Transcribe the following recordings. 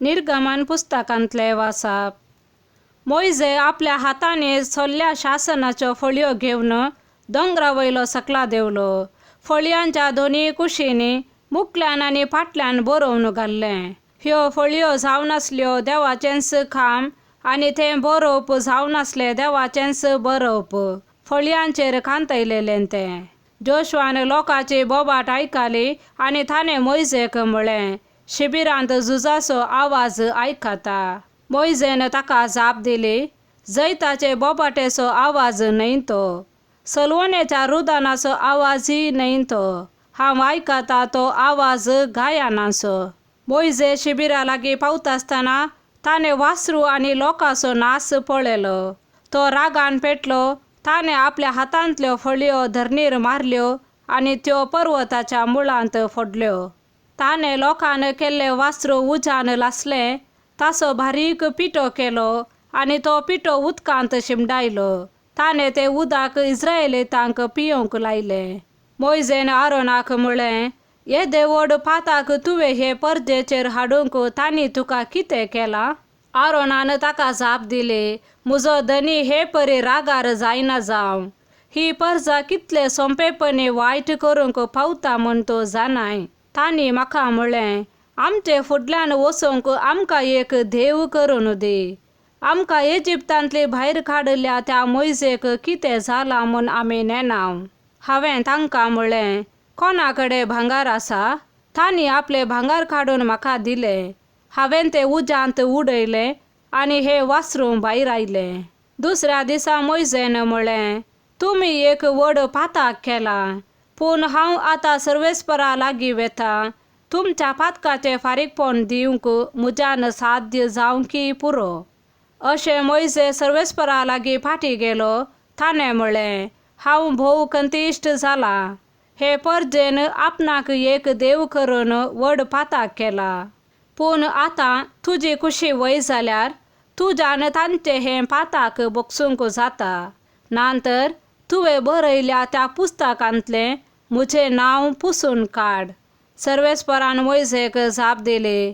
निर्गमन पुस्तकांतले वाचप. मोइजे आपल्या हाताने सोल्ल्या शासनाच्यो फळयो घेवन दोंगरावयलो सकला देवलो. फळयांच्या दोनी कुशींनी मुखल्यान आनी फाटल्यान बरोवन घाल्लें. ह्यो फळयो जावनासल्यो देवाचेंच खांब आनी तें बरोवप जावनासलें देवाचेंच बरोवप. फळयांचेर खांतयलेलें तें. जोशुआन लोकांची बोबाट आयकली आनी ताणें मोइजेक म्हळें, शिबिरांत झुजाचो आवाज आयकता. मोइजेन ताका जाप दिली, जैताचे बोबाटेचो आवाज न्हय तो, सलवणेच्या रुदानाचो आवाजय न्हय तो, हांव आयकता तो आवाज गायनाचो. मोइजे शिबिरा लागीं पावतासतना ताणें वासरू आनी लोकांचो नास पळयलो. तो रागान पेटलो. ताणें आपल्या हातांतल्यो फळयो धरणीर मारल्यो आनी त्यो पर्वताच्या मुळांत फोडल्यो. ताणें लोकान केल्लें वासरू उज्यान लासलें. ताचो बारीक पिठो केलो आनी तो पिठो उदकांत शिंपडायलो. ताणें तें उदक इस्रायेलींतांक पियोंक लायलें. मोइजेन आरोनाक म्हळें, येदे व्हड पाताक तुवें हे परदेचेर हाडूंक तांणी तुका कितें केलां? आरोनान ताका जाप दिली, म्हजो धनी हे परी रागार जायना जावं. ही परजा कितले सोंपेपणी वायट करूंक पावता म्हूण तूं जाणाय. तांणी म्हाका म्हळें, आमचे फुडल्यान वचूंक आमकां एक देव करून दी. आमकां इजिप्तांतली भायर काडल्या त्या मोइजेक कितें जालां म्हूण आमी नेनाव. हांवें तांकां म्हळें, कोणा कडेन भांगार आसा? तांणी आपलें भांगार काडून म्हाका दिलें. हांवें तें उज्यांत उडयलें आनी हें वासरू भायर आयलें. दुसऱ्या दिसा मोइजेन म्हळें, तुमी एक व्हड पाताक केला, पूण हांव आतां सर्वेस्परा लागीं वेतां. तुमच्या पातकाचें फारीकपण दिवंक म्हज्यान साध्य जावंकी पुरो. अशें मोइजे सर्वेस्परा लागीं फाटीं गेलो. ताणें म्हळें, हांव भोव कंतिश्ट जालां. हे परजेन आपणाक एक देव करून व्हड पाताक केला. पूण आतां तुजी कुशी वय जाल्यार तुज्यान तांचें हें पाताक बोगसूंक जाता. नांतर तुवें बरयल्या त्या पुस्तकांतलें म्हजें नांव पुसून काड. सर्वेस्परान मोइजेक जाप दिली,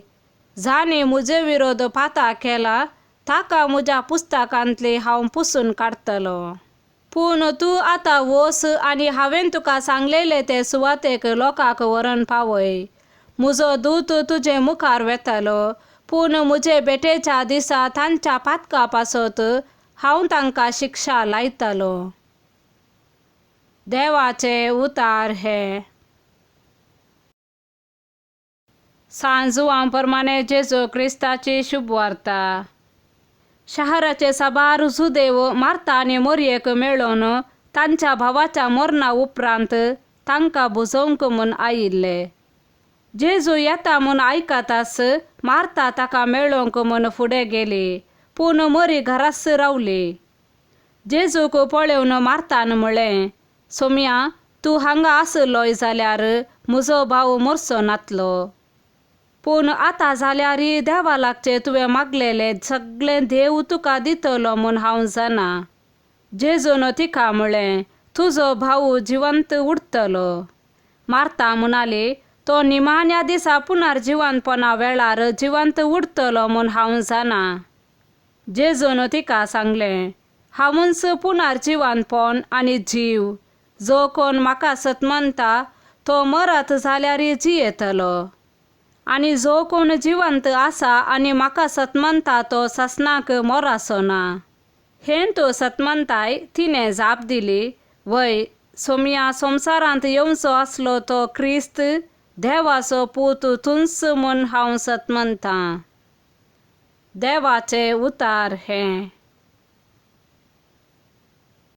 जाणीं म्हजे विरोध पाताक केला ताका म्हज्या पुस्तकांतली हांव पुसून काडटलो. पूण तूं आतां वच आनी हांवें तुका सांगलेले ते सुवातेक लोकांक व्हरून पावय. म्हजो दूत तुजे मुखार वेतलो, पूण म्हजे भेटेच्या दिसा तांच्या पातका पासत हांव तांकां शिक्षा लायतलो. देवाचे उतार हे. सांजुवां प्रमाणे जेजू क्रिस्ताची शुभ वार्ता. शाराचे साबार जुदेव मार्ता आनी मरियेक मेळोवन तांच्या भावाच्या मरणा उपरांत तांकां बुजोवंक म्हूण आयिल्ले. जेजू येता म्हूण आयकताच मार्ता ताका मेळोवंक म्हूण फुडें गेली, पूण मरी घराच रावली. जेजूक पळोवन मार्तान म्हळें, सोम्या, तूं हांगा आसलोय जाल्यार म्हजो भाव मरचो नासलो. पूण आतां जाल्यारय देवा लागचें तुवें मागलेलें सगळें देव तुका दितलो म्हूण हांव जाणां. जेजून तिका म्हळें, तुजो भाव जिवंत उरतलो. मार्ता म्हणाली, तो निमाण्या दिसा पुनर्जिवंतपणा वेळार जिवंत उरतलो म्हूण हांव जाणां. जेजून तिका सांगलें, हांवूच पुनर्जिवंतपण आनी जीव. जो कोण म्हाका सतमनता तो मरत जाल्यारय जियेतलो. आनी जो कोण जिवंत आसा आनी म्हाका सतमनता तो ससनाक मरचो ना. हें तूं सतमनताय? तिणें जाप दिली, वय, सोम्या, संवसारांत येवचो आसलो तो क्रिस्त देवाचो पूत तूंच म्हूण हांव सतमनतां. देवाचे उतार हे.